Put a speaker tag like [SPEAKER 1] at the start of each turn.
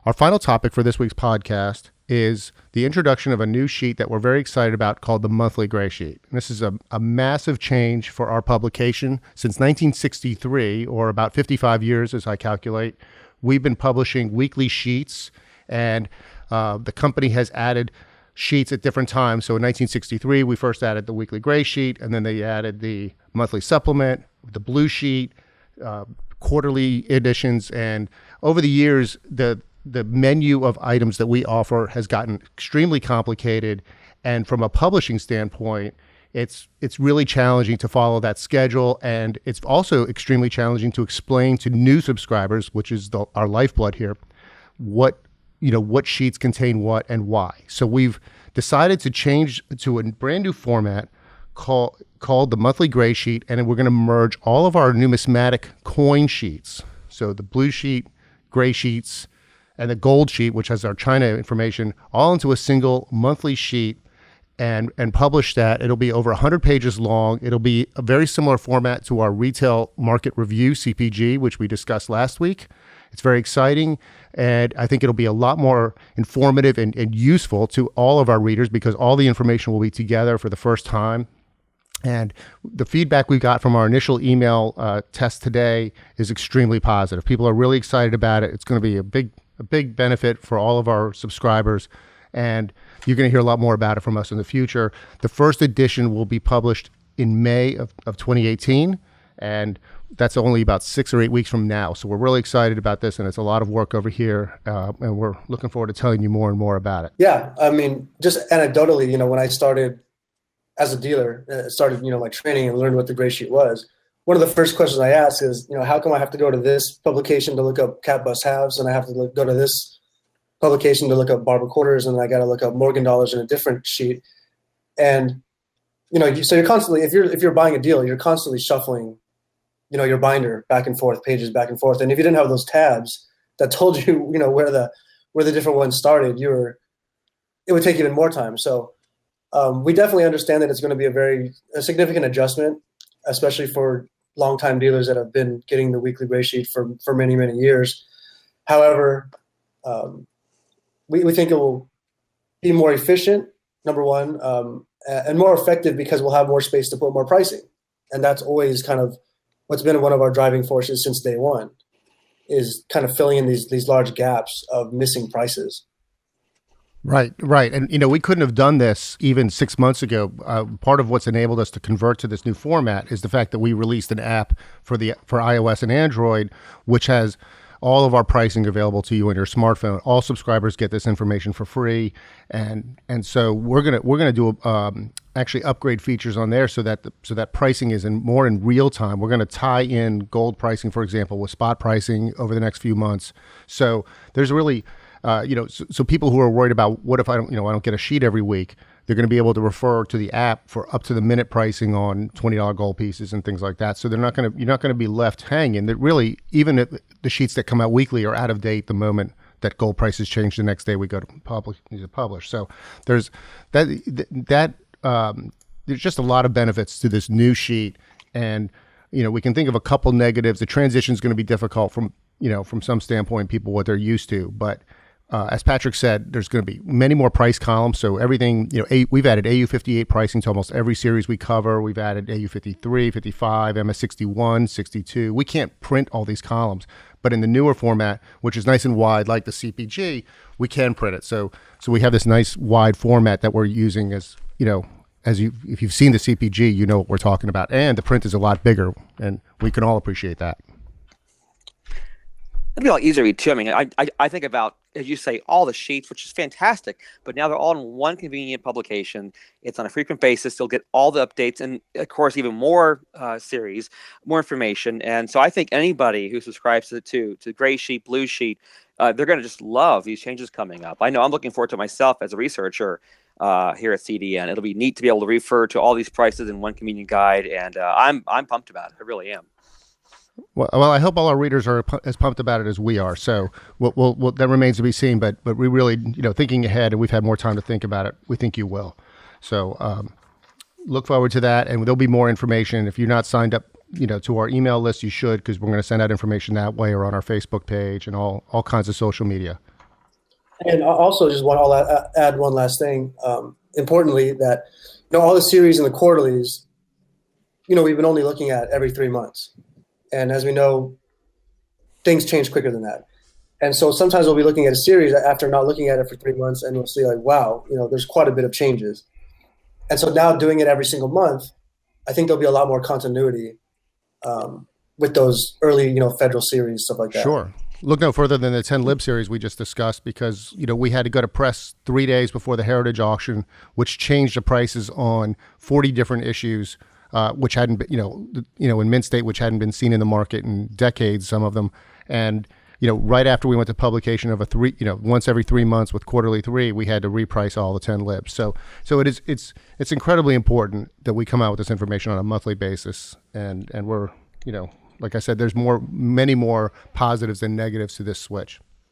[SPEAKER 1] Our final topic for this week's podcast is the introduction of a new sheet that we're very excited about called the monthly Greysheet. This is a massive change for our publication. Since 1963, or about 55 years as I calculate, we've been publishing weekly sheets, and the company has added sheets at different times. So in 1963, we first added the weekly Greysheet, and then they added the monthly supplement, the blue sheet, quarterly editions, and over the years, the menu of items that we offer has gotten extremely complicated, and from a publishing standpoint, it's really challenging to follow that schedule, and it's also extremely challenging to explain to new subscribers, which is our lifeblood here, what sheets contain what and why. So we've decided to change to a brand new format called the monthly Greysheet, and we're going to merge all of our numismatic coin sheets, so the blue sheet, gray sheets, and the gold sheet, which has our China information, all into a single monthly sheet, and publish that. It'll be over 100 pages long. It'll be a very similar format to our retail market review, CPG, which we discussed last week. It's very exciting, and I think it'll be a lot more informative and useful to all of our readers because all the information will be together for the first time. And the feedback we got from our initial email test today is extremely positive. People are really excited about it. It's going to be a big benefit for all of our subscribers, and you're going to hear a lot more about it from us in the future. The first edition will be published in May of 2018, and that's only about 6 or 8 weeks from now. So we're really excited about this, and it's a lot of work over here, and we're looking forward to telling you more and more about it.
[SPEAKER 2] Yeah, I mean, just anecdotally, when I started as a dealer, started training and learned what the Greysheet was, one of the first questions I asked is, how come I have to go to this publication to look up cat bus halves, and I have to go to this publication to look up barber quarters, and I got to look up Morgan dollars in a different sheet. And so you're constantly, if you're buying a deal, you're constantly shuffling, your binder back and forth, pages back and forth. And if you didn't have those tabs that told you, where the different ones started, it would take even more time. So we definitely understand that it's going to be a significant adjustment, especially for longtime dealers that have been getting the weekly Greysheet for many, many years. However, we think it will be more efficient, number one, and more effective because we'll have more space to put more pricing. And that's always kind of what's been one of our driving forces since day one, is kind of filling in these large gaps of missing prices.
[SPEAKER 1] Right. And, we couldn't have done this even 6 months ago. Part of what's enabled us to convert to this new format is the fact that we released an app for iOS and Android, which has all of our pricing available to you on your smartphone. All subscribers get this information for free. And so we're gonna do actually upgrade features on there so that pricing is more in real time. We're going to tie in gold pricing, for example, with spot pricing over the next few months. So there's really so people who are worried about what if I don't get a sheet every week, they're going to be able to refer to the app for up to the minute pricing on $20 gold pieces and things like that. So you're not going to be left hanging. That really, even if the sheets that come out weekly are out of date the moment that gold prices change the next day we go to publish. So there's there's just a lot of benefits to this new sheet, and we can think of a couple negatives. The transition is going to be difficult from some standpoint, people what they're used to, but as Patrick said, there's going to be many more price columns. So everything, we've added AU58 pricing to almost every series we cover. We've added AU53, 55, MS61, 62. We can't print all these columns, but in the newer format, which is nice and wide, like the CPG, we can print it. So we have this nice wide format that we're using as, if you've seen the CPG, you know what we're talking about. And the print is a lot bigger, and we can all appreciate that.
[SPEAKER 3] It'll be a lot easier to read too. I mean, I think about, as you say, all the sheets, which is fantastic, but now they're all in one convenient publication. It's on a frequent basis. You'll get all the updates and, of course, even more series, more information. And so I think anybody who subscribes to Greysheet, Blue Sheet, they're going to just love these changes coming up. I know I'm looking forward to myself as a researcher here at CDN. It'll be neat to be able to refer to all these prices in one convenient guide, and I'm pumped about it. I really am.
[SPEAKER 1] Well, I hope all our readers are as pumped about it as we are. So we'll that remains to be seen. But we really, thinking ahead, and we've had more time to think about it, we think you will. So look forward to that, and there'll be more information. If you're not signed up, to our email list, you should, because we're going to send out information that way or on our Facebook page and all kinds of social media.
[SPEAKER 2] And also, just I'll add one last thing. Importantly, that all the series and the quarterlies, we've been only looking at every 3 months, and as we know, things change quicker than that. And so sometimes we'll be looking at a series after not looking at it for 3 months, and we'll see like, wow, there's quite a bit of changes. And so now doing it every single month, I think there'll be a lot more continuity with those early, federal series, stuff like that.
[SPEAKER 1] Sure. Look no further than the 10 lib series we just discussed, because we had to go to press 3 days before the Heritage auction, which changed the prices on 40 different issues, which hadn't been, in mint state, which hadn't been seen in the market in decades, some of them. And right after we went to publication of once every 3 months with quarterly 3, we had to reprice all the 10 libs. So it's incredibly important that we come out with this information on a monthly basis, and we're like I said, there's many more positives than negatives to this switch.